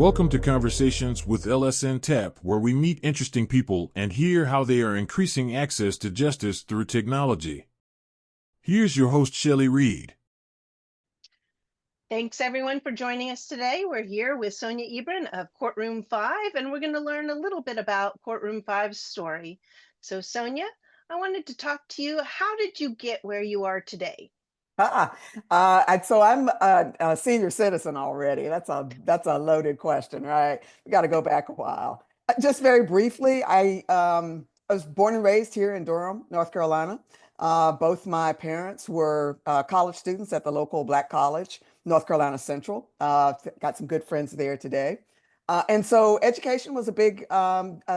Welcome to Conversations with LSN Tap, where we meet interesting people and hear how they are increasing access to justice through technology. Here's your host, Shelley Reed. Thanks everyone for joining us today. We're here with Sonja Ebron of Courtroom5, and we're going to learn a little bit about Courtroom5's story. So Sonja, I wanted to talk to you. How did you get where you are today? So I'm a senior citizen already. That's a loaded question, right? We got to go back a while. Just very briefly, I was born and raised here in Durham, North Carolina. Both my parents were college students at the local Black college, North Carolina Central. Got some good friends there today. And so education was a big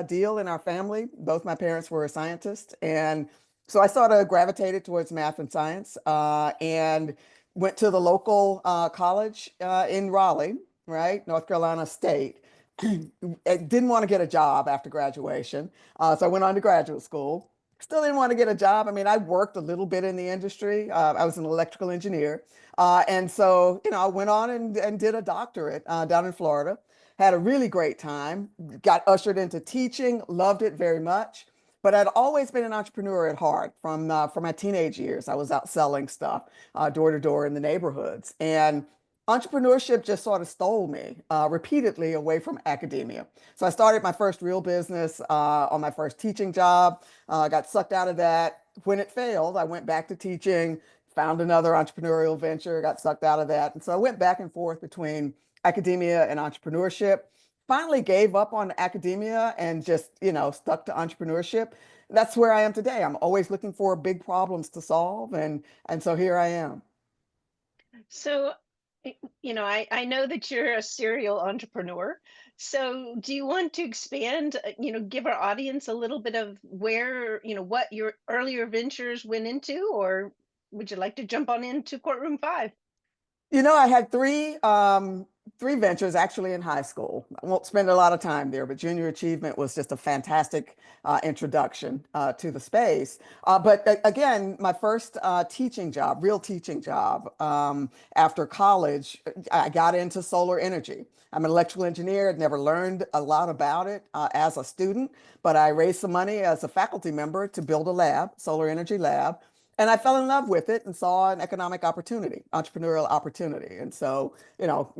deal in our family. Both my parents were scientists, and so I sort of gravitated towards math and science, and went to the local college in Raleigh, right, North Carolina State. I didn't want to get a job after graduation, so I went on to graduate school. Still didn't want to get a job. I mean, I worked a little bit in the industry. I was an electrical engineer, and so I went on and did a doctorate down in Florida. Had a really great time. Got ushered into teaching. Loved it very much. But I'd always been an entrepreneur at heart from my teenage years. I was out selling stuff door to door in the neighborhoods. And entrepreneurship just sort of stole me repeatedly away from academia. So I started my first real business on my first teaching job, got sucked out of that. When it failed, I went back to teaching, found another entrepreneurial venture, got sucked out of that. And so I went back and forth between academia and entrepreneurship. Finally gave up on academia and just, stuck to entrepreneurship. That's where I am today. I'm always looking for big problems to solve, and so here I am. So, I know that you're a serial entrepreneur. So do you want to expand, give our audience a little bit of where, what your earlier ventures went into, or would you like to jump on into Courtroom5? I had three ventures actually in high school. I won't spend a lot of time there, but junior achievement was just a fantastic introduction to the space. Again, my first teaching job, real teaching job, after college, I got into solar energy. I'm an electrical engineer, had never learned a lot about it as a student, but I raised some money as a faculty member to build a lab, solar energy lab. And I fell in love with it and saw an economic opportunity, entrepreneurial opportunity. And so,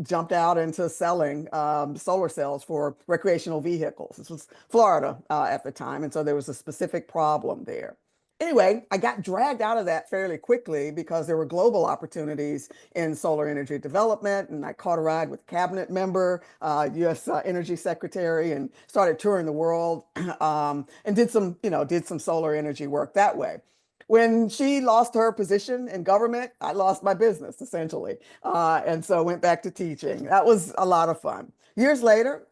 jumped out into selling solar cells for recreational vehicles. This was Florida at the time. And so there was a specific problem there. Anyway, I got dragged out of that fairly quickly because there were global opportunities in solar energy development. And I caught a ride with a cabinet member, U.S. Energy Secretary, and started touring the world and did some solar energy work that way. When she lost her position in government, I lost my business essentially. And so went back to teaching. That was a lot of fun. Years later,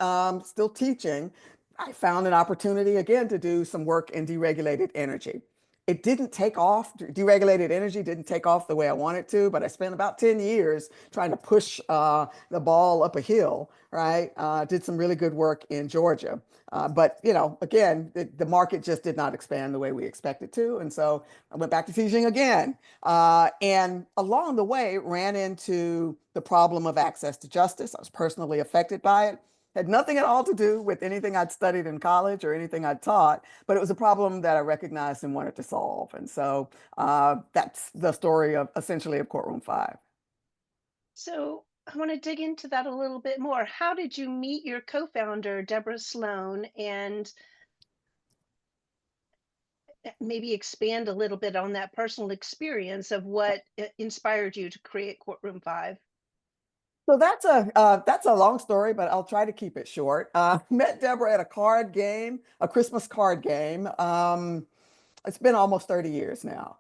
still teaching, I found an opportunity again to do some work in deregulated energy. It didn't take off. Deregulated energy didn't take off the way I wanted to, but I spent about 10 years trying to push the ball up a hill, right? Did some really good work in Georgia. Again, the market just did not expand the way we expected to. And so I went back to teaching again. And along the way, ran into the problem of access to justice. I was personally affected by it. Had nothing at all to do with anything I'd studied in college or anything I'd taught, but it was a problem that I recognized and wanted to solve. And so that's the story of essentially of Courtroom5. So I want to dig into that a little bit more. How did you meet your co-founder, Deborah Sloan, and maybe expand a little bit on that personal experience of what inspired you to create Courtroom5? So that's a long story, but I'll try to keep it short. Met Deborah at a card game, a Christmas card game. It's been almost 30 years now.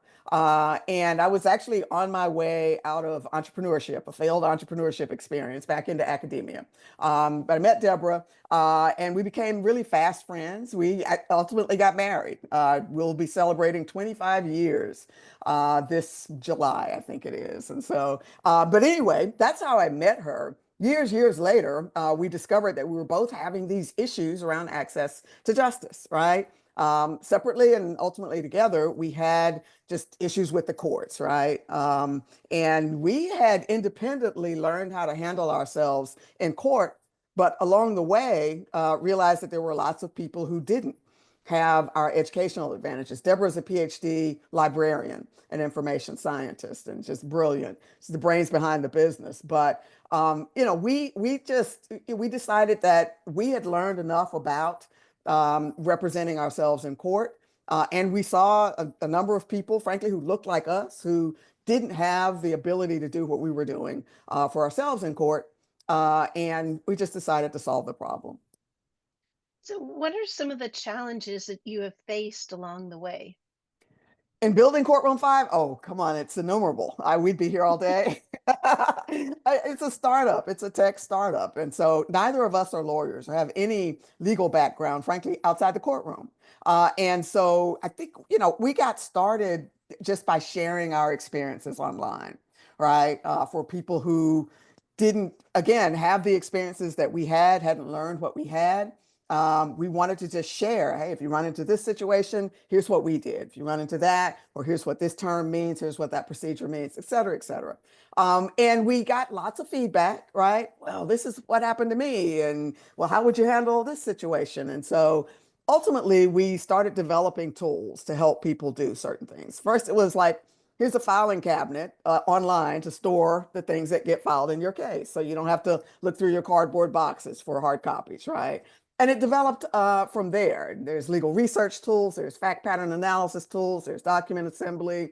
And I was actually on my way out of entrepreneurship, a failed entrepreneurship experience back into academia. But I met Deborah and we became really fast friends. We ultimately got married. We'll be celebrating 25 years this July, I think it is. And so, but anyway, that's how I met her. Years later, we discovered that we were both having these issues around access to justice, right? Separately and ultimately together, we had just issues with the courts, right? And we had independently learned how to handle ourselves in court But along the way, realized that there were lots of people who didn't have our educational advantages. Deborah's a PhD librarian and information scientist, and just brilliant. She's the brains behind the business. But we decided that we had learned enough about representing ourselves in court, and we saw a number of people, frankly, who looked like us, who didn't have the ability to do what we were doing for ourselves in court, and we just decided to solve the problem. So, what are some of the challenges that you have faced along the way? In building Courtroom 5, oh, come on, it's innumerable. We'd be here all day. It's a startup, it's a tech startup. And so neither of us are lawyers or have any legal background, frankly, outside the courtroom. And so I think, we got started just by sharing our experiences online, right? For people who didn't, again, have the experiences that we had, hadn't learned what we had. We wanted to just share, hey, if you run into this situation, here's what we did. If you run into that, or here's what this term means, here's what that procedure means, et cetera, et cetera. And we got lots of feedback, right? Well, this is what happened to me. And well, how would you handle this situation? And so ultimately, we started developing tools to help people do certain things. First, it was like, here's a filing cabinet online to store the things that get filed in your case. So you don't have to look through your cardboard boxes for hard copies, right? And it developed from there. There's legal research tools, there's fact pattern analysis tools, there's document assembly,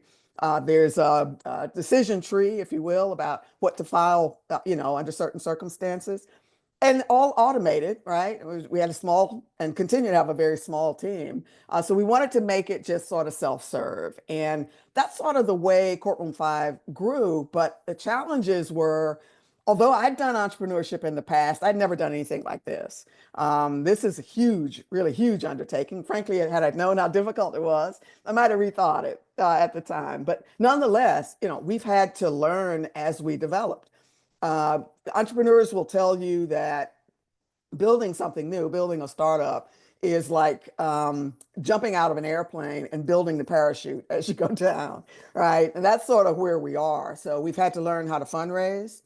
there's a decision tree, if you will, about what to file, under certain circumstances, and all automated, right? We had a small and continue to have a very small team. So we wanted to make it just sort of self-serve. And that's sort of the way Courtroom 5 grew. But the challenges were, although I'd done entrepreneurship in the past, I'd never done anything like this. This is a huge, really huge undertaking. Frankly, had I known how difficult it was, I might have rethought it at the time. But nonetheless, we've had to learn as we developed. Entrepreneurs will tell you that building something new, building a startup, is like jumping out of an airplane and building the parachute as you go down, right? And that's sort of where we are. So we've had to learn how to fundraise.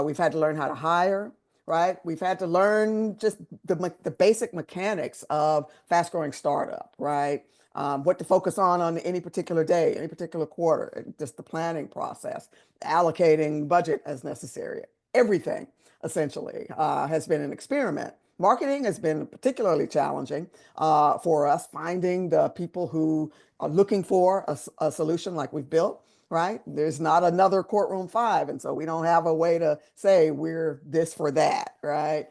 We've had to learn how to hire, right? We've had to learn just the basic mechanics of fast-growing startup, right? What to focus on any particular day, any particular quarter, just the planning process, allocating budget as necessary. Everything, essentially, has been an experiment. Marketing has been particularly challenging for us, finding the people who are looking for a solution like we've built, right? There's not another Courtroom 5, and so we don't have a way to say we're this for that, right?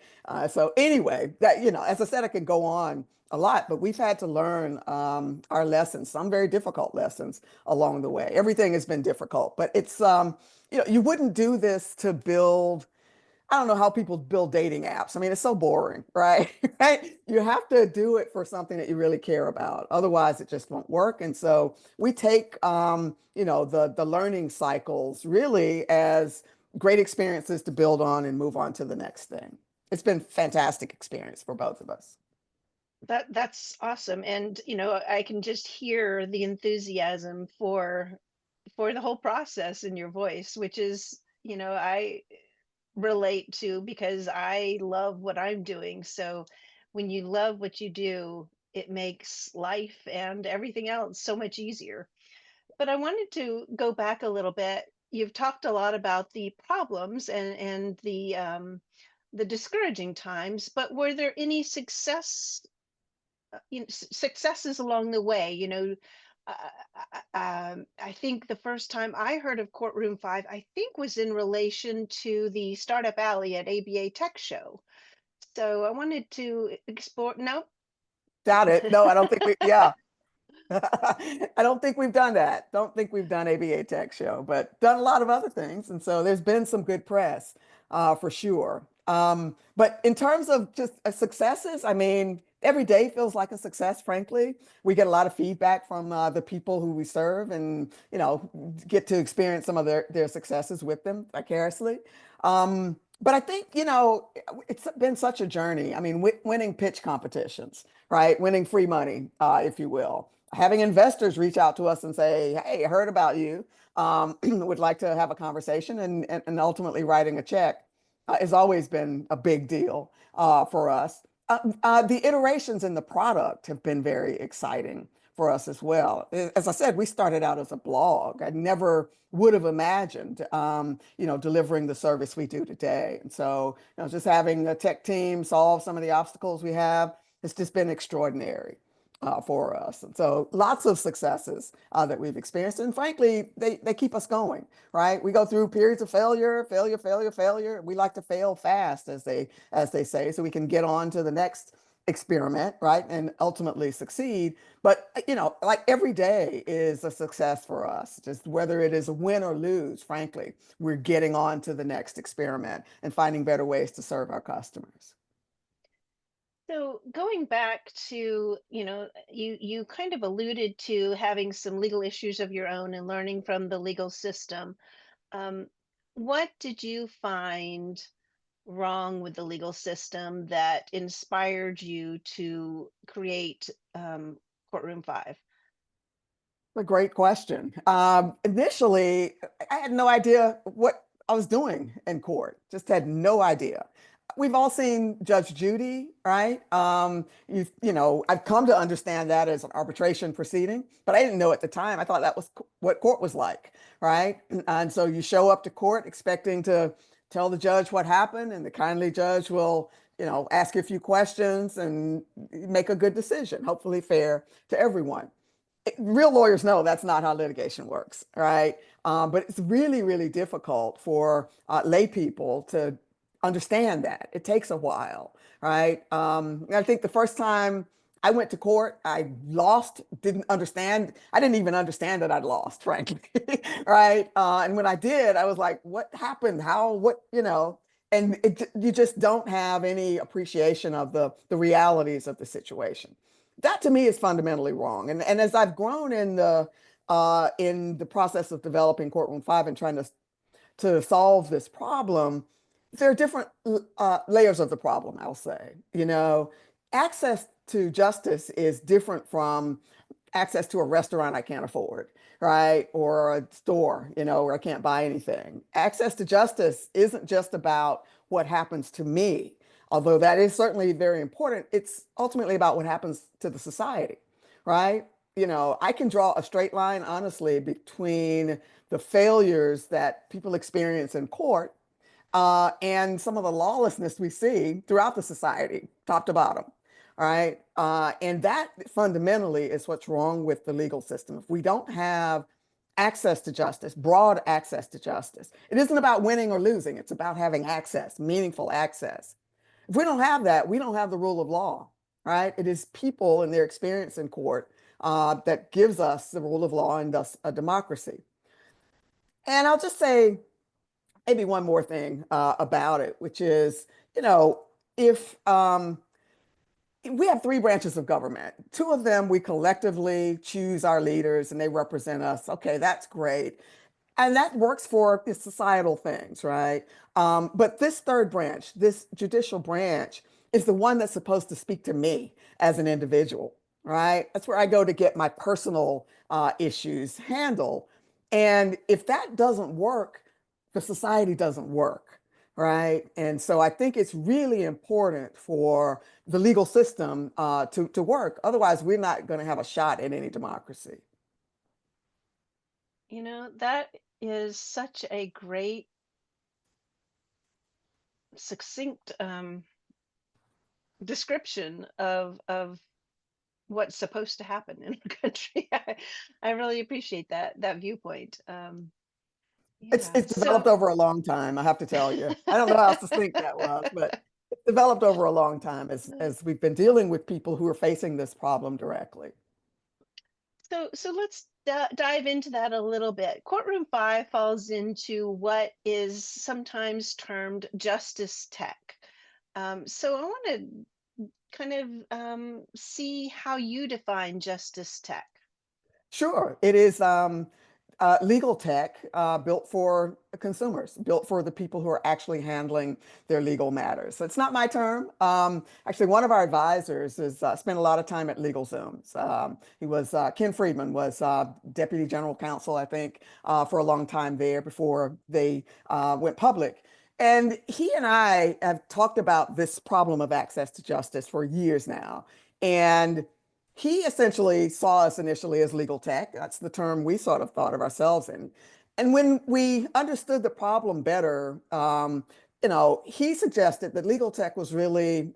So anyway, that, as I said, I could go on a lot, but we've had to learn our lessons, some very difficult lessons along the way. Everything has been difficult, but it's, you wouldn't do this to build, I don't know how people build dating apps. I mean, it's so boring, right? Right? You have to do it for something that you really care about. Otherwise, it just won't work. And so we take, the learning cycles really as great experiences to build on and move on to the next thing. It's been fantastic experience for both of us. That's awesome. And I can just hear the enthusiasm for the whole process in your voice, which is, I relate to because I love what I'm doing. So when you love what you do, it makes life and everything else so much easier. But I wanted to go back a little bit. You've talked a lot about the problems and the discouraging times, but were there any successes along the way? I think the first time I heard of Courtroom 5, I think was in relation to the Startup Alley at ABA Tech Show. So I wanted to explore. No, Doubt it. No, I don't think yeah. I don't think we've done that. Don't think we've done ABA Tech Show, but done a lot of other things. And so there's been some good press for sure. But in terms of just successes, I mean, every day feels like a success, frankly. We get a lot of feedback from the people who we serve and, get to experience some of their successes with them vicariously. But I think, it's been such a journey. I mean, winning pitch competitions, right? Winning free money, if you will. Having investors reach out to us and say, hey, I heard about you, would like to have a conversation, and ultimately writing a check has always been a big deal for us. The iterations in the product have been very exciting for us as well. As I said, we started out as a blog. I never would have imagined, delivering the service we do today. And so, just having the tech team solve some of the obstacles we have, it's just been extraordinary for us. And so lots of successes that we've experienced. And frankly, they keep us going, right? We go through periods of failure, failure, failure, failure. We like to fail fast, as they say, so we can get on to the next experiment, right? And ultimately succeed. But, like every day is a success for us, just whether it is a win or lose, frankly, we're getting on to the next experiment and finding better ways to serve our customers. So going back to, you kind of alluded to having some legal issues of your own and learning from the legal system. Um, what did you find wrong with the legal system that inspired you to create Courtroom 5? A great question. Initially, I had no idea what I was doing in court. Just had no idea. We've all seen Judge Judy, right? I've come to understand that as an arbitration proceeding, but I didn't know at the time. I thought that was what court was like, right? And so you show up to court expecting to tell the judge what happened, and the kindly judge will, ask you a few questions and make a good decision, hopefully fair to everyone. Real lawyers know that's not how litigation works, right? But it's really, really difficult for lay people to understand that. It takes a while, right? I think the first time I went to court, I lost, didn't understand. I didn't even understand that I'd lost, frankly, right? And when I did, I was like, what happened? How, what, and you just don't have any appreciation of the realities of the situation. That to me is fundamentally wrong. And as I've grown in the process of developing Courtroom 5 and trying to solve this problem, there are different layers of the problem, I'll say. Access to justice is different from access to a restaurant I can't afford, right? Or a store, where I can't buy anything. Access to justice isn't just about what happens to me, although that is certainly very important. It's ultimately about what happens to the society, right? I can draw a straight line, honestly, between the failures that people experience in court and some of the lawlessness we see throughout the society, top to bottom. All right. And that fundamentally is what's wrong with the legal system. If we don't have access to justice, broad access to justice, it isn't about winning or losing. It's about having access, meaningful access. If we don't have that, we don't have the rule of law, right? It is people and their experience in court that gives us the rule of law and thus a democracy. And I'll just say maybe one more thing about it, which is, if we have three branches of government. Two of them, we collectively choose our leaders and they represent us. Okay, that's great. And that works for the societal things, right? But this third branch, this judicial branch, is the one that's supposed to speak to me as an individual, right? That's where I go to get my personal issues handled. And if that doesn't work, the society doesn't work, right? And so I think it's really important for the legal system to work. Otherwise, we're not going to have a shot at any democracy. That is such a great, succinct description of what's supposed to happen in the country. I really appreciate that viewpoint. It's Yeah. it's developed over a long time, I have to tell you. I don't know how succinct that was, but it's developed over a long time as we've been dealing with people who are facing this problem directly. So let's dive into that a little bit. Courtroom 5 falls into what is sometimes termed justice tech. So I want to kind of see how you define justice tech. Sure, it is legal tech built for consumers, built for the people who are actually handling their legal matters. So it's not my term. Actually, one of our advisors has spent a lot of time at LegalZooms. He was Ken Friedman was deputy general counsel, I think, for a long time there before they went public. And he and I have talked about this problem of access to justice for years now. And he essentially saw us initially as legal tech. That's the term we sort of thought of ourselves in. And when we understood the problem better, he suggested that legal tech was really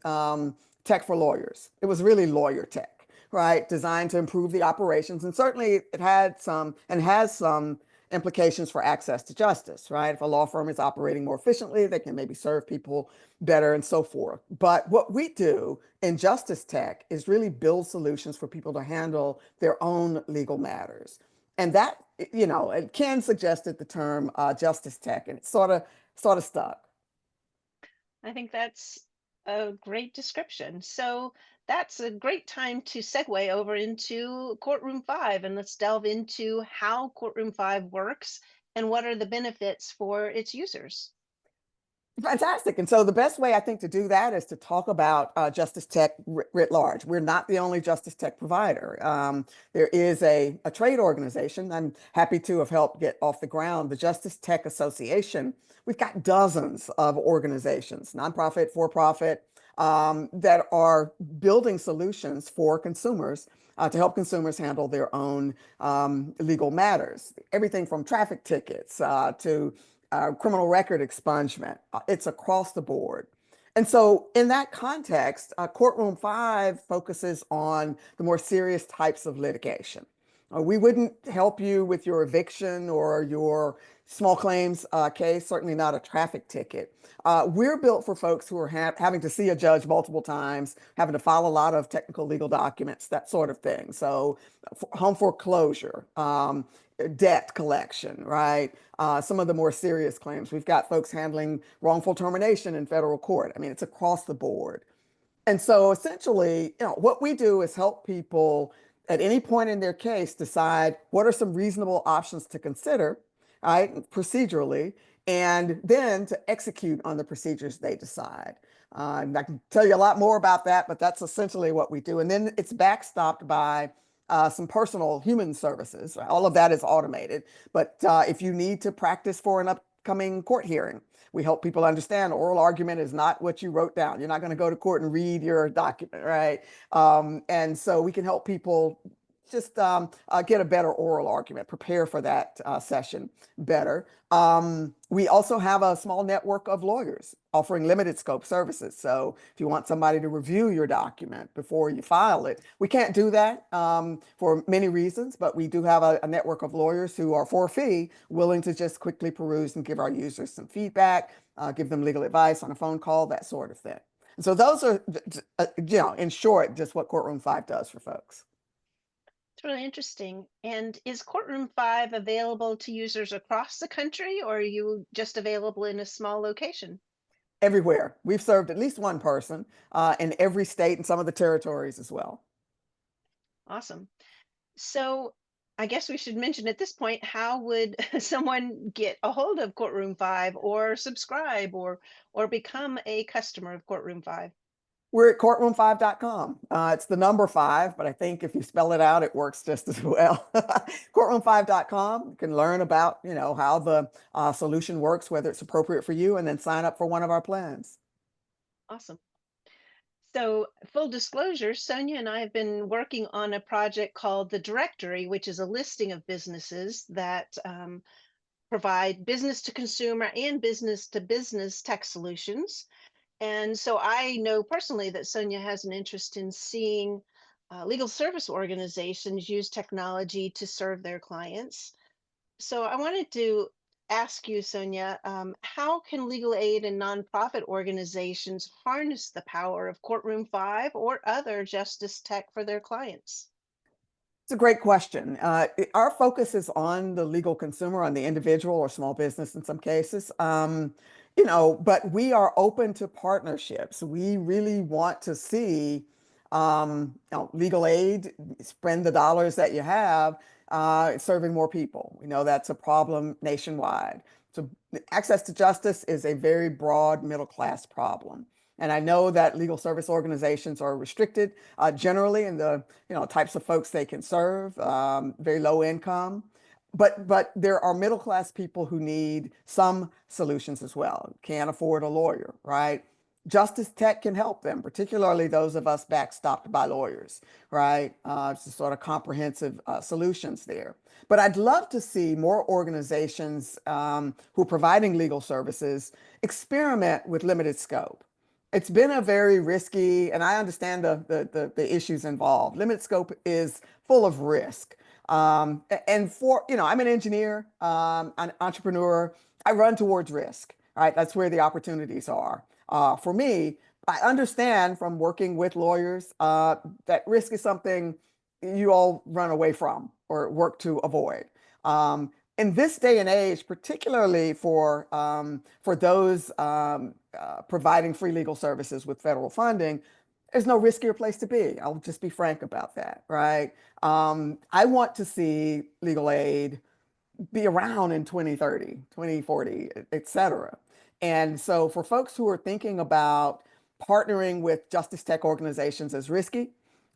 tech for lawyers. It was really lawyer tech, right? Designed to improve the operations. And certainly it had some and has some implications for access to justice, right? If a law firm is operating more efficiently, they can maybe serve people better and so forth. But what we do in justice tech is really build solutions for people to handle their own legal matters. And that, and Ken suggested the term justice tech, and it sort of stuck. I think that's a great description. So that's a great time to segue over into Courtroom 5, and let's delve into how Courtroom 5 works and what are the benefits for its users. Fantastic. And so the best way I think to do that is to talk about justice tech writ large. We're not the only justice tech provider. There is a trade organization I'm happy to have helped get off the ground, the Justice Tech Association. We've got dozens of organizations, nonprofit, for-profit, that are building solutions for consumers to help consumers handle their own legal matters. Everything from traffic tickets to criminal record expungement. It's across the board. And so, in that context, Courtroom 5 focuses on the more serious types of litigation. We wouldn't help you with your eviction or your small claims case, certainly not a traffic ticket. We're built for folks who are having to see a judge multiple times, having to file a lot of technical legal documents, that sort of thing. So, home foreclosure, debt collection, right? Some of the more serious claims. We've got folks handling wrongful termination in federal court. I mean, it's across the board. And so essentially, what we do is help people at any point in their case decide what are some reasonable options to consider, right, procedurally, and then to execute on the procedures they decide. And I can tell you a lot more about that, but that's essentially what we do. And then it's backstopped by some personal human services. All of that is automated. But if you need to practice for an upcoming court hearing, we help people understand oral argument is not what you wrote down. You're not going to go to court and read your document, right? And so we can help people just get a better oral argument, prepare for that session better. We also have a small network of lawyers offering limited scope services. So if you want somebody to review your document before you file it, we can't do that for many reasons, but we do have a network of lawyers who are for a fee willing to just quickly peruse and give our users some feedback, give them legal advice on a phone call, that sort of thing. And so those are, in short, just what Courtroom 5 does for folks. It's really interesting. And is Courtroom 5 available to users across the country, or are you just available in a small location? Everywhere. We've served at least one person in every state and some of the territories as well. Awesome. So I guess we should mention at this point, how would someone get a hold of Courtroom 5 or subscribe or become a customer of Courtroom 5? We're at courtroom5.com. It's the number 5, but I think if you spell it out, it works just as well. Courtroom5.com. You can learn about, how the solution works, whether it's appropriate for you, and then sign up for one of our plans. Awesome. So, full disclosure, Sonja and I have been working on a project called The Directory, which is a listing of businesses that provide business to consumer and business to business tech solutions. And so I know personally that Sonja has an interest in seeing legal service organizations use technology to serve their clients. So I wanted to ask you, Sonja, how can legal aid and nonprofit organizations harness the power of Courtroom 5 or other justice tech for their clients? It's a great question. Our focus is on the legal consumer, on the individual or small business in some cases. But we are open to partnerships. We really want to see legal aid spend the dollars that you have serving more people. We know that's a problem nationwide. So access to justice is a very broad middle class problem. And I know that legal service organizations are restricted generally in the types of folks they can serve, very low income. but there are middle class people who need some solutions as well. Can't afford a lawyer, right? Justice Tech can help them, particularly those of us backstopped by lawyers, right? It's sort of comprehensive solutions there. But I'd love to see more organizations who are providing legal services experiment with limited scope. It's been a very risky, and I understand the issues involved. Limited scope is full of risk. And I'm an engineer, an entrepreneur. I run towards risk, right? That's where the opportunities are. For me, I understand from working with lawyers that risk is something you all run away from or work to avoid. In this day and age, particularly for those providing free legal services with federal funding, there's no riskier place to be. I'll just be frank about that, right? I want to see legal aid be around in 2030, 2040, et cetera. And so for folks who are thinking about partnering with justice tech organizations as risky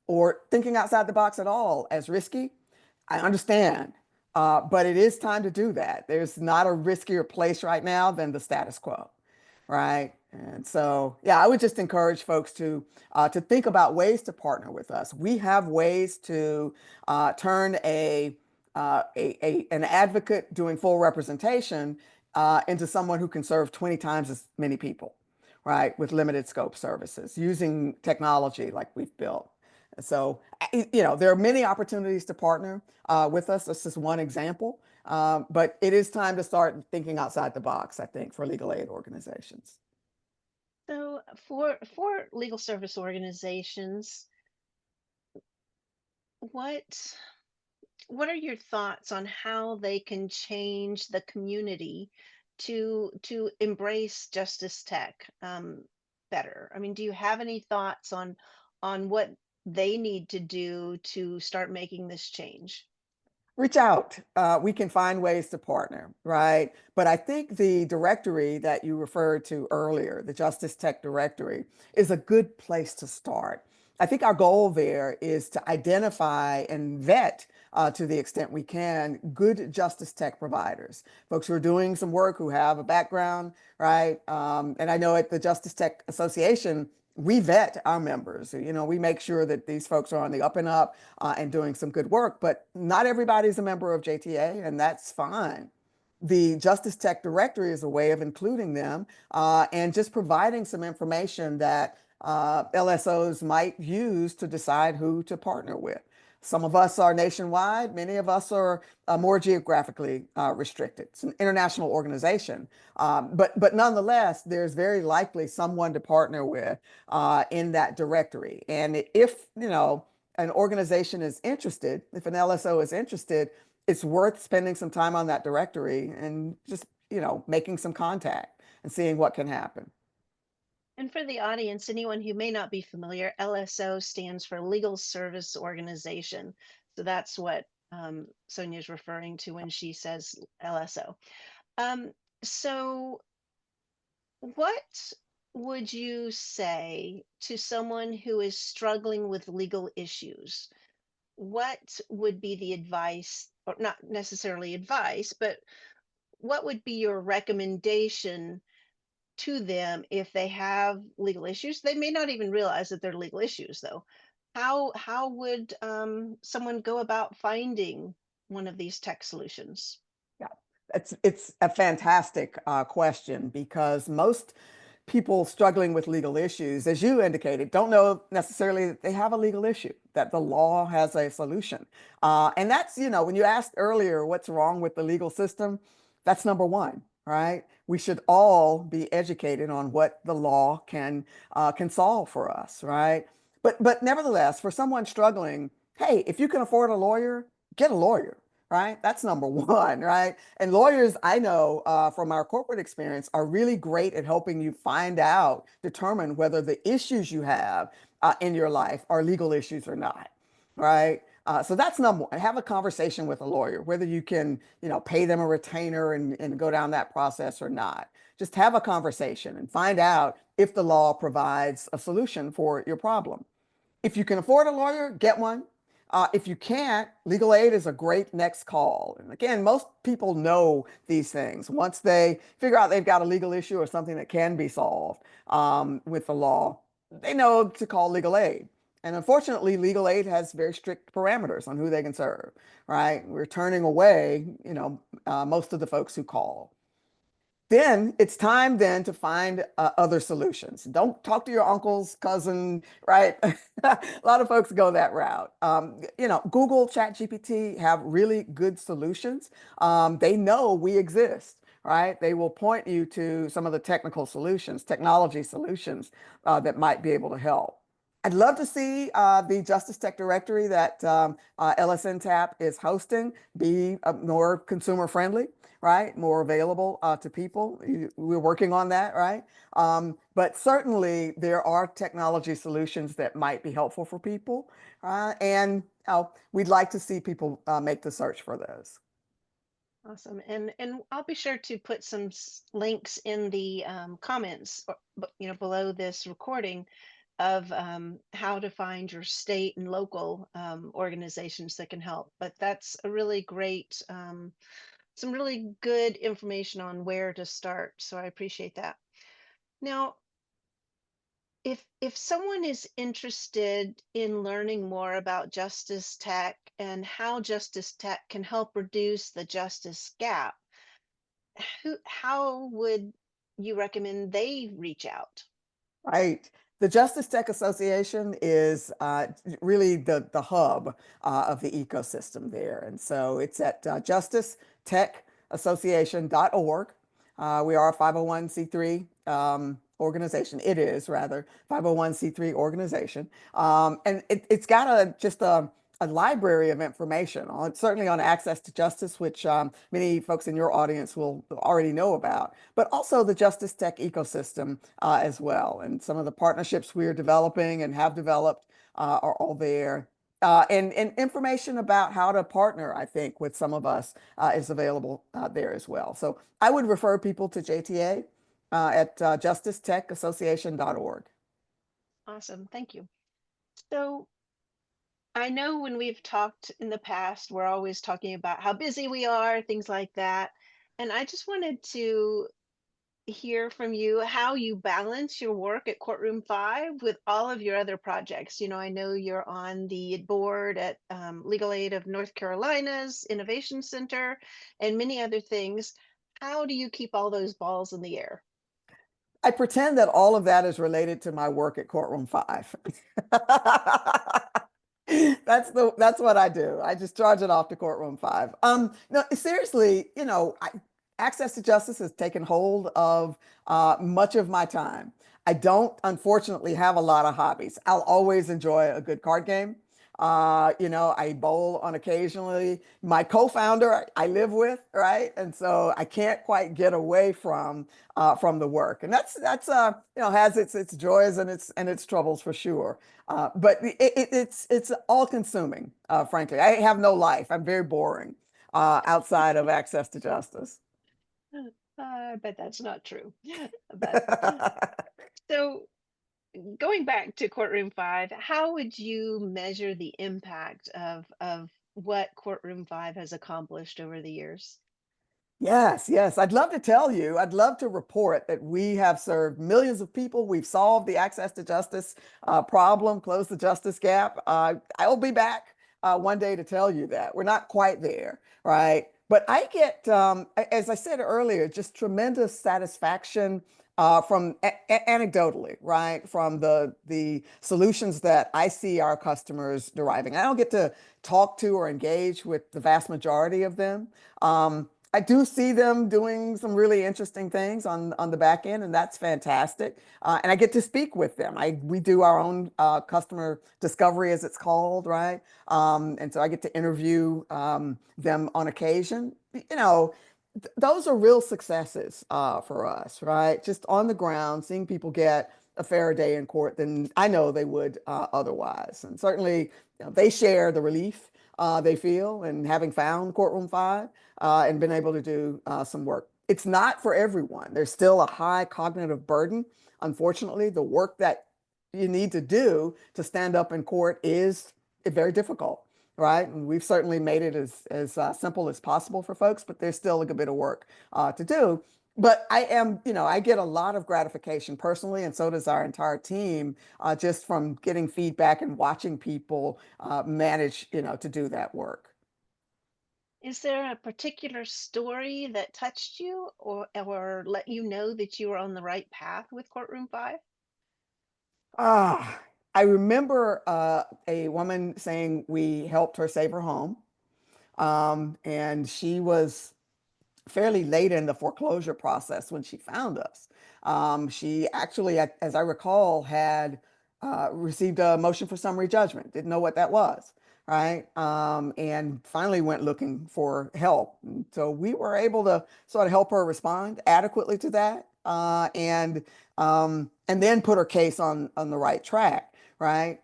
or thinking outside the box at all as risky, I understand. But it is time to do that. There's not a riskier place right now than the status quo, right? And so, yeah, I would just encourage folks to think about ways to partner with us. We have ways to turn an advocate doing full representation into someone who can serve 20 times as many people, right, with limited scope services using technology like we've built. So, there are many opportunities to partner with us. This is one example, but it is time to start thinking outside the box, I think, for legal aid organizations. So for legal service organizations, what what are your thoughts on how they can change the community to embrace justice tech better? I mean, do you have any thoughts on what they need to do to start making this change? Reach out. We can find ways to partner, right? But I think the directory that you referred to earlier, the Justice Tech Directory, is a good place to start. I think our goal there is to identify and vet, to the extent we can, good justice tech providers, folks who are doing some work, who have a background, right? And I know at the Justice Tech Association, we vet our members. We make sure that these folks are on the up and up and doing some good work, but not everybody's a member of JTA, and that's fine. The Justice Tech Directory is a way of including them and just providing some information that LSOs might use to decide who to partner with. Some of us are nationwide. Many of us are more geographically restricted. It's an international organization. But nonetheless, there's very likely someone to partner with in that directory. And if, an organization is interested, if an LSO is interested, it's worth spending some time on that directory and just, making some contact and seeing what can happen. And for the audience, anyone who may not be familiar, LSO stands for Legal Service Organization. So that's what Sonja is referring to when she says LSO. Um, so, what would you say to someone who is struggling with legal issues? What would be the advice, or not necessarily advice, but what would be your recommendation to them if they have legal issues? They may not even realize that they're legal issues, though. How would someone go about finding one of these tech solutions? Yeah, it's a fantastic question because most people struggling with legal issues, as you indicated, don't know necessarily that they have a legal issue, that the law has a solution. And that's, when you asked earlier what's wrong with the legal system, that's number one, right? We should all be educated on what the law can solve for us, right? But nevertheless, for someone struggling, hey, if you can afford a lawyer, get a lawyer, right? That's number one, right? And lawyers, I know from our corporate experience, are really great at helping you determine whether the issues you have in your life are legal issues or not, right? So that's number one. Have a conversation with a lawyer, whether you can, pay them a retainer and go down that process or not. Just have a conversation and find out if the law provides a solution for your problem. If you can afford a lawyer, get one. If you can't, legal aid is a great next call. And again, most people know these things. Once they figure out they've got a legal issue or something that can be solved with the law, they know to call legal aid. And unfortunately, legal aid has very strict parameters on who they can serve, right? We're turning away, most of the folks who call. Then it's time then to find other solutions. Don't talk to your uncle's cousin, right? A lot of folks go that route. Google, ChatGPT have really good solutions. They know we exist, right? They will point you to some of the technical solutions, technology solutions that might be able to help. I'd love to see the Justice Tech directory that LSN TAP is hosting be more consumer friendly, right? More available to people. We're working on that, right? But certainly there are technology solutions that might be helpful for people. And we'd like to see people make the search for those. Awesome. And I'll be sure to put some links in the comments, below this recording of how to find your state and local organizations that can help. But that's a really great, some really good information on where to start. So I appreciate that. Now, if someone is interested in learning more about justice tech and how justice tech can help reduce the justice gap, how would you recommend they reach out? Right. The Justice Tech Association is really the hub of the ecosystem there. And so it's at justicetech.association.org. We are a 501c3 organization. It is rather 501c3 organization. And it's got just a library of information certainly on access to justice, which many folks in your audience will already know about, but also the Justice Tech ecosystem as well. And some of the partnerships we're developing and have developed are all there. And information about how to partner, I think, with some of us is available there as well. So I would refer people to JTA at justicetech.association.org. Awesome. Thank you. So I know when we've talked in the past, we're always talking about how busy we are, things like that. And I just wanted to hear from you how you balance your work at Courtroom 5 with all of your other projects. I know you're on the board at Legal Aid of North Carolina's Innovation Center and many other things. How do you keep all those balls in the air? I pretend that all of that is related to my work at Courtroom 5. That's what I do. I just charge it off to Courtroom 5. No, seriously, access to justice has taken hold of much of my time. I don't, unfortunately, have a lot of hobbies. I'll always enjoy a good card game. I bowl on occasionally. My co-founder I live with, right? And so I can't quite get away from the work. And that's has its joys and its troubles for sure. But it's all consuming, frankly. I have no life. I'm very boring outside of access to justice. I bet that's not true. But so going back to Courtroom 5, how would you measure the impact of what Courtroom 5 has accomplished over the years? Yes. I'd love to tell you. I'd love to report that we have served millions of people. We've solved the access to justice problem, closed the justice gap. I'll be back one day to tell you that. We're not quite there, right? But I get, as I said earlier, just tremendous satisfaction from anecdotally, right? From the solutions that I see our customers deriving. I don't get to talk to or engage with the vast majority of them. I do see them doing some really interesting things on the back end, and that's fantastic. And I get to speak with them. We do our own customer discovery, as it's called, right? And so I get to interview them on occasion. Those are real successes for us, right? Just on the ground, seeing people get a fairer day in court than I know they would otherwise. And certainly, they share the relief they feel and having found Courtroom 5 and been able to do some work. It's not for everyone. There's still a high cognitive burden. Unfortunately, the work that you need to do to stand up in court is very difficult. right? And we've certainly made it as simple as possible for folks, but there's still a good bit of work to do. But I get a lot of gratification personally, and so does our entire team, just from getting feedback and watching people manage, to do that work. Is there a particular story that touched you or let you know that you were on the right path with Courtroom 5? Ah, I remember a woman saying we helped her save her home, and she was fairly late in the foreclosure process when she found us. She actually, as I recall, had received a motion for summary judgment, didn't know what that was, right? And finally went looking for help. And so we were able to sort of help her respond adequately to that, and then put her case on the right track, right?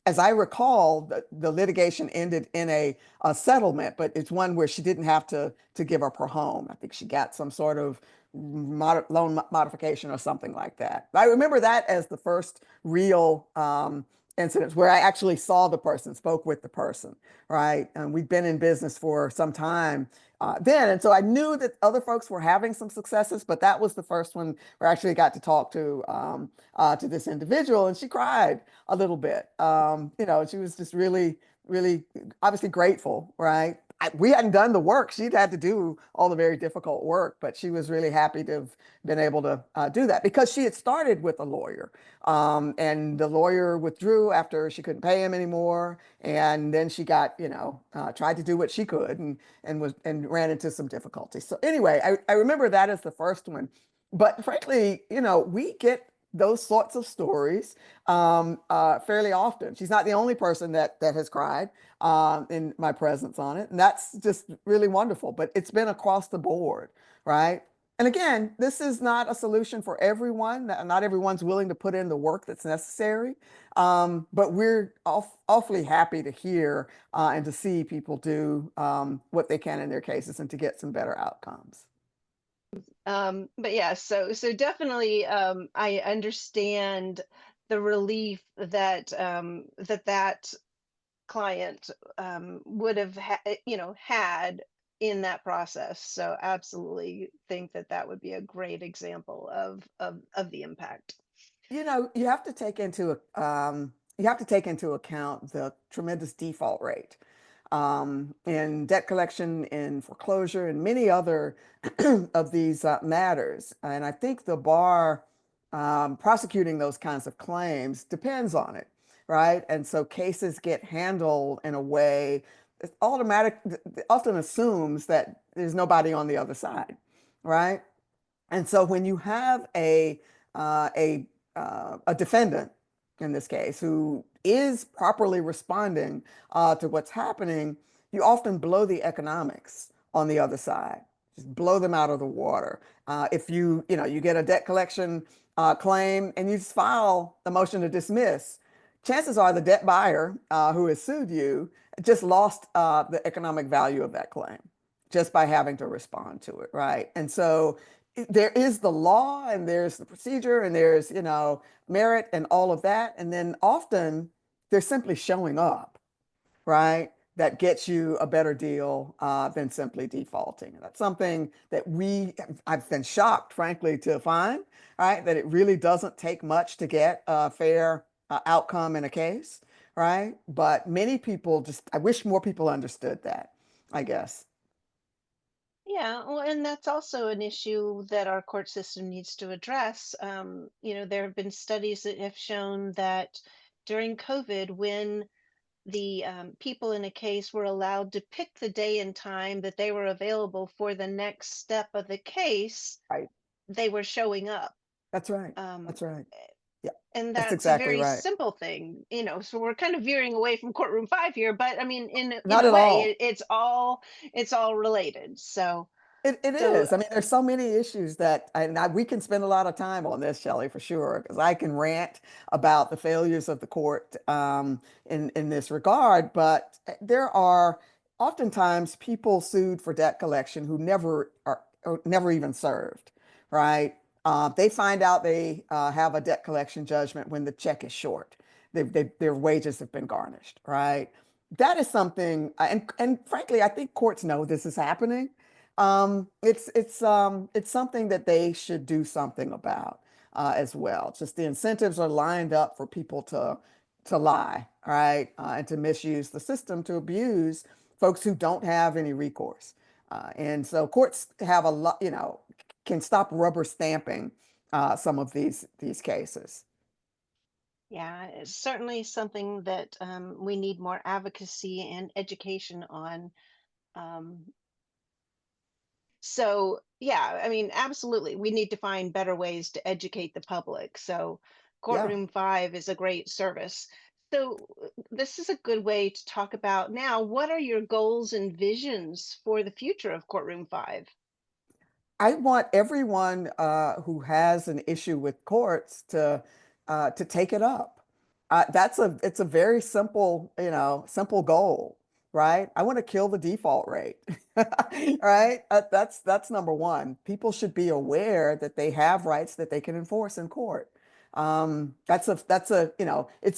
As I recall, the litigation ended in a settlement, but it's one where she didn't have to give up her home. I think she got some sort of loan modification or something like that. I remember that as the first real incidents where I actually saw the person, spoke with the person, right? And we'd been in business for some time then, and so I knew that other folks were having some successes, but that was the first one where I actually got to talk to this individual, and she cried a little bit. She was just really, really obviously grateful, right? We hadn't done the work. She'd had to do all the very difficult work, but she was really happy to have been able to do that because she had started with a lawyer. And the lawyer withdrew after she couldn't pay him anymore. And then she got, tried to do what she could and ran into some difficulties. So anyway, I remember that as the first one. But frankly, we get those sorts of stories fairly often. She's not the only person that has cried in my presence on it, and that's just really wonderful. But it's been across the board, right? And again, this is not a solution for everyone. Not everyone's willing to put in the work that's necessary. But we're awfully happy to hear and to see people do what they can in their cases and to get some better outcomes. But yeah, so definitely, I understand the relief that that client would have had in that process. So absolutely think that that would be a great example of the impact. You have to take into account the tremendous default rate in debt collection, in foreclosure, and many other of these matters. And I think the bar prosecuting those kinds of claims depends on it, right? And so cases get handled in a way that often assumes that there's nobody on the other side, right? And so when you have a defendant in this case who is properly responding to what's happening, you often blow the economics on the other side, just blow them out of the water. If you get a debt collection claim and you just file a motion to dismiss, chances are the debt buyer who has sued you just lost the economic value of that claim just by having to respond to it, right? And so there is the law and there's the procedure and there's, merit and all of that. And then often they're simply showing up, right? That gets you a better deal than simply defaulting. That's something that I've been shocked, frankly, to find, right? That it really doesn't take much to get a fair outcome in a case, right? But many people I wish more people understood that, I guess. Yeah, well, and that's also an issue that our court system needs to address. There have been studies that have shown that during COVID, when the people in a case were allowed to pick the day and time that they were available for the next step of the case, Right. they were showing up. That's right. Um, That's right. Yeah, and that's that's a exactly very right. simple thing, so we're kind of veering away from Courtroom 5 here, but I mean, in Not a at way, all. it's all related. It So is. I mean, there's so many issues that we can spend a lot of time on this, Shelley, for sure, because I can rant about the failures of the court in this regard. But there are oftentimes people sued for debt collection who never are or never even served, right? They find out they have a debt collection judgment when the check is short, their wages have been garnished, right? That is something, and frankly, I think courts know this is happening. It's something that they should do something about as well. It's just the incentives are lined up for people to lie, right, and to misuse the system to abuse folks who don't have any recourse. And so courts have a lot, can stop rubber stamping some of these cases. Yeah, it's certainly something that we need more advocacy and education on. Um, so, yeah, I mean, absolutely, we need to find better ways to educate the public. So, Yeah. Courtroom 5 is a great service. So, this is a good way to talk about now what are your goals and visions for the future of Courtroom 5? I want everyone who has an issue with courts to take it up. It's a very simple, simple goal, right? I want to kill the default rate, right? That's number one. People should be aware that they have rights that they can enforce in court. It's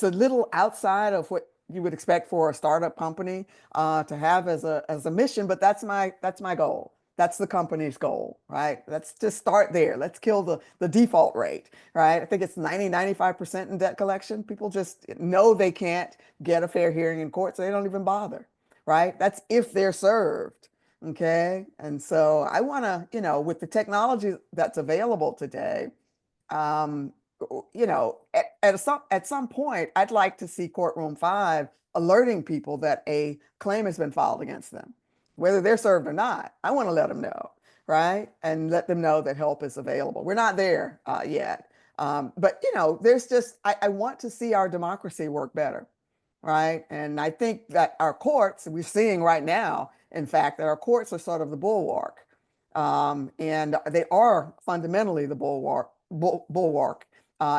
a little outside of what you would expect for a startup company to have as a mission, but that's my goal. That's the company's goal, right? Let's just start there. Let's kill the default rate, right? I think it's 95% in debt collection. People just know they can't get a fair hearing in court, so they don't even bother, right? That's if they're served, okay? And so I want to, with the technology that's available today, um, at some point, I'd like to see Courtroom 5 alerting people that a claim has been filed against them, whether they're served or not. I want to let them know, right? And let them know that help is available. We're not there yet. But I want to see our democracy work better, right? And I think that our courts, we're seeing right now, in fact, that our courts are sort of the bulwark. And they are fundamentally the bulwark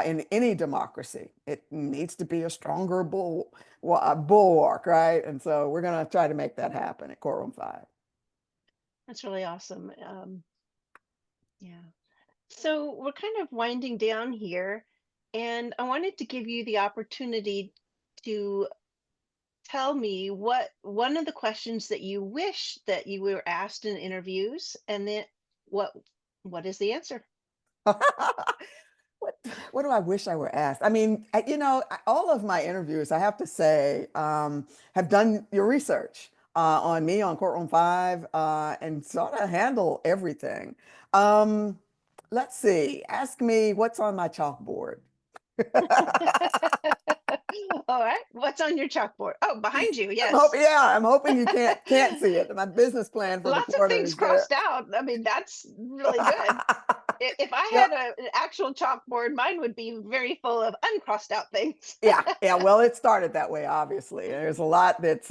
in any democracy. It needs to be a stronger bulwark, right? And so we're going to try to make that happen at Courtroom 5. That's really awesome. Yeah. So we're kind of winding down here, and I wanted to give you the opportunity to tell me what one of the questions that you wish that you were asked in interviews, and then what what is the answer? What what do I wish I were asked? I mean, all of my interviews, I have to say, have done your research on me on Courtroom 5 and sort of handle everything. Um, let's see. Ask me what's on my chalkboard. All right. What's on your chalkboard? Oh, behind you. Yes. I'm hoping you can't see it. My business plan for the Lots of quarter things is there. crossed out. I mean, that's really good. If I Yep. had an actual chalkboard, mine would be very full of uncrossed out things. Yeah. Well, it started that way, obviously. There's a lot that's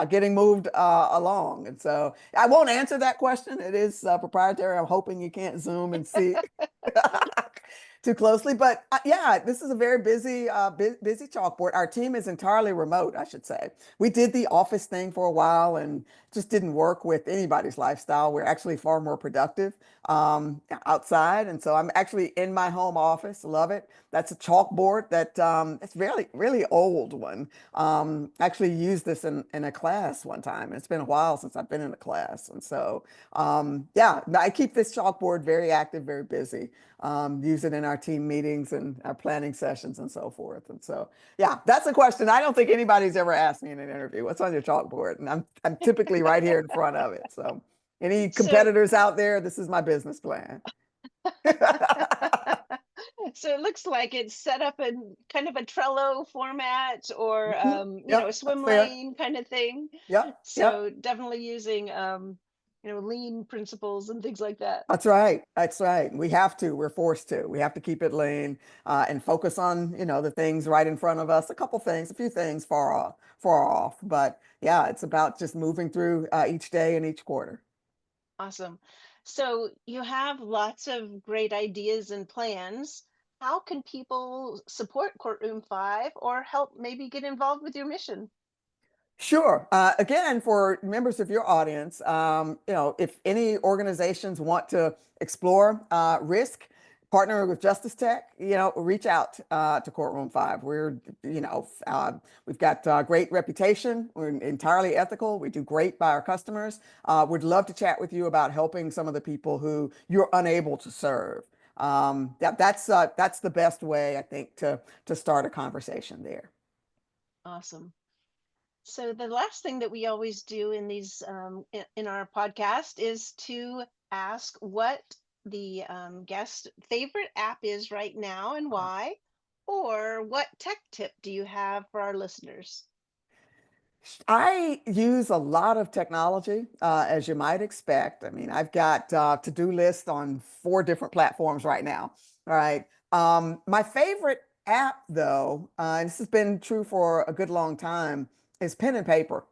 getting moved along, and so I won't answer that question. It is proprietary. I'm hoping you can't zoom and see too closely, but yeah, this is a very busy chalkboard. Our team is entirely remote, I should say. We did the office thing for a while and just didn't work with anybody's lifestyle. We're actually far more productive outside, and so I'm actually in my home office. Love it. That's a chalkboard that it's really, really old one. Actually used this in a class one time. It's been a while since I've been in a class. And so, yeah, I keep this chalkboard very active, very busy. Use it in our team meetings and our planning sessions and so forth. And so, yeah, that's a question I don't think anybody's ever asked me in an interview. What's on your chalkboard? And I'm typically right here in front of it. So, any So, competitors out there, this is my business plan. so it looks like it's set up in kind of a Trello format or, Mhm. a Yep, that's swim fair. lane kind of thing. Yep. So definitely using, lean principles and things like that. That's right. That's right. We have to. We're forced to. We have to keep it lean and focus on, the things right in front of us. A few things far off. But yeah, it's about just moving through each day and each quarter. Awesome. So you have lots of great ideas and plans. How can people support Courtroom 5 or help maybe get involved with your mission? Sure. Again, for members of your audience, if any organizations want to explore risk partnering with Justice Tech, reach out to Courtroom 5. We've got great reputation. We're entirely ethical. We do great by our customers. Would love to chat with you about helping some of the people who you're unable to serve. That's the best way, I think, to start a conversation there. Awesome. So the last thing that we always do in these in our podcast is to ask what the guest favorite app is right now and why, or what tech tip do you have for our listeners? I use a lot of technology, as you might expect. I mean, I've got to-do lists on 4 different platforms right now. All right. My favorite app, though, and this has been true for a good long time, is pen and paper.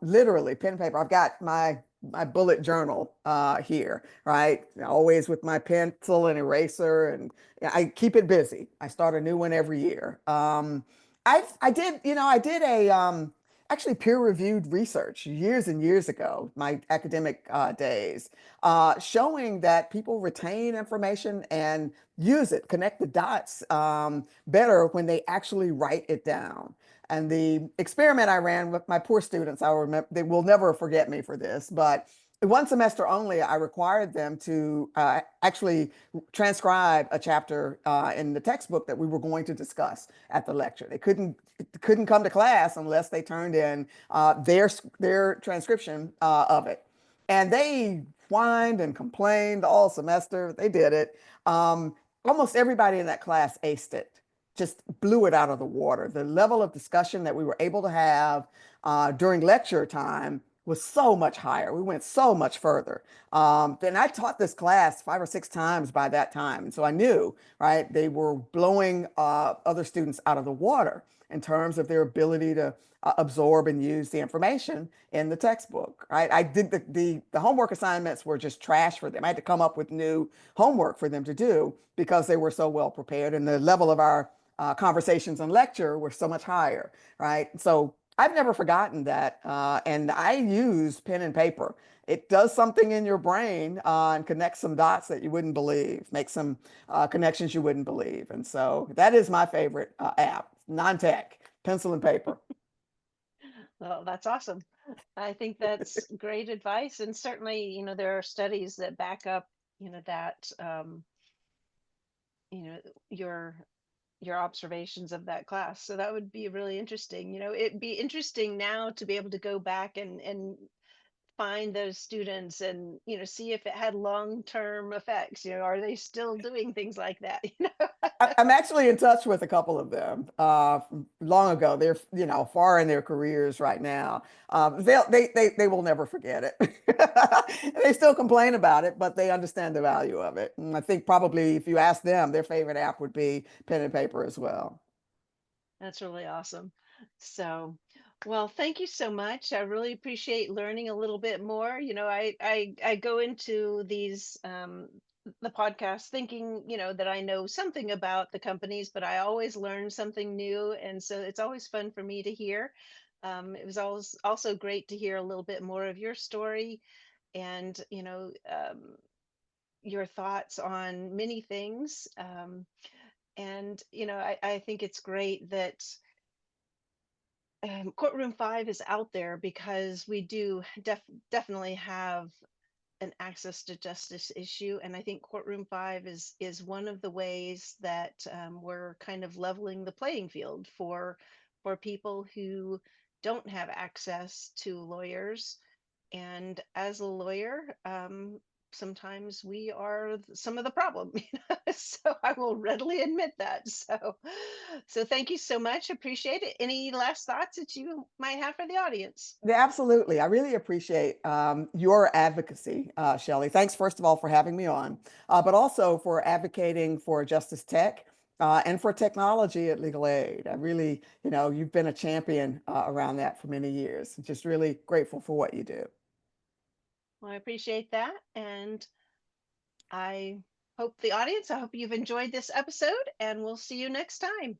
Literally pen and paper. I've got my bullet journal here, right? Always with my pencil and eraser, and I keep it busy. I start a new one every year. I did a actually peer-reviewed research years and years ago, my academic days, showing that people retain information and use it, connect the dots better when they actually write it down. And the experiment I ran with my poor students, I remember, they will never forget me for this, but one semester only, I required them to actually transcribe a chapter in the textbook that we were going to discuss at the lecture. They couldn't come to class unless they turned in their transcription of it. And they whined and complained all semester. They did it. Almost everybody in that class aced it, just blew it out of the water. The level of discussion that we were able to have during lecture time was so much higher. We went so much further. Then I taught this class 5 or 6 times by that time. And so I knew, right, they were blowing other students out of the water in terms of their ability to absorb and use the information in the textbook, right? I did the homework assignments were just trash for them. I had to come up with new homework for them to do because they were so well prepared, and the level of our conversations and lecture were so much higher, right? So I've never forgotten that. And I use pen and paper. It does something in your brain and connects some dots that you wouldn't believe, make some connections you wouldn't believe. And so that is my favorite app, non-tech, pencil and paper. Well, that's awesome. I think that's great advice. And certainly, there are studies that back up, that, you know, your your observations of that class. So that would be really interesting. It'd be interesting now to be able to go back and find those students and see if it had long-term effects. Are they still doing things like that? I'm actually in touch with a couple of them from long ago. They're far in their careers right now. They will never forget it. They still complain about it, but they understand the value of it. And I think probably if you ask them, their favorite app would be pen and paper as well. That's really awesome. So, well, thank you so much. I really appreciate learning a little bit more. I go into these the podcast thinking, that I know something about the companies, but I always learn something new, and so it's always fun for me to hear. It was always also great to hear a little bit more of your story and, your thoughts on many things. And I think it's great that Courtroom 5 is out there because we do definitely have an access to justice issue, and I think Courtroom 5 is one of the ways that we're kind of leveling the playing field for people who don't have access to lawyers. And as a lawyer, sometimes we are some of the problem. So I will readily admit that. So thank you so much. Appreciate it. Any last thoughts that you might have for the audience? Yeah, absolutely. I really appreciate your advocacy, Shelley. Thanks, first of all, for having me on, but also for advocating for Justice Tech and for technology at Legal Aid. I really, you've been a champion around that for many years. Just really grateful for what you do. Well, I appreciate that. And I hope you've enjoyed this episode, and we'll see you next time.